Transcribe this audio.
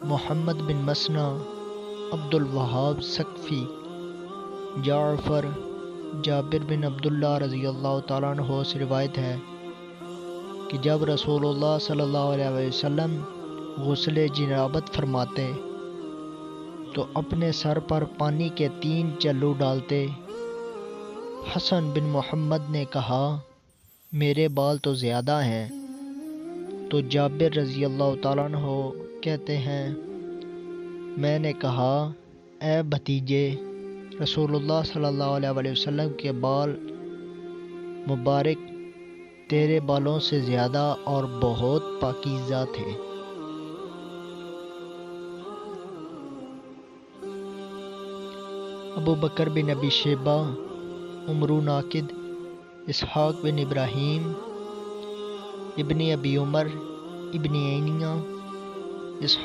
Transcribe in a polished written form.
محمد بن مسنا، عبد الوہاب ثقفی، جعفر، جابر بن عبداللہ رضی اللہ تعالیٰ عنہ سے روایت ہے کہ جب رسول اللہ صلی اللہ علیہ وسلم غسل جنابت فرماتے تو اپنے سر پر پانی کے 3 چلو ڈالتے۔ حسن بن محمد نے کہا میرے بال تو زیادہ ہیں، تو جابر رضی اللہ تعالیٰ عنہ کہتے ہیں میں نے کہا اے بھتیجے، رسول اللہ صلی اللہ علیہ وسلم کے بال مبارک تیرے بالوں سے زیادہ اور بہت پاکیزہ تھے۔ ابو بکر بن ابی شیبہ، عمر ناقد، اسحاق بن ابراہیم، ابن ابی عمر، ابن عینیہ،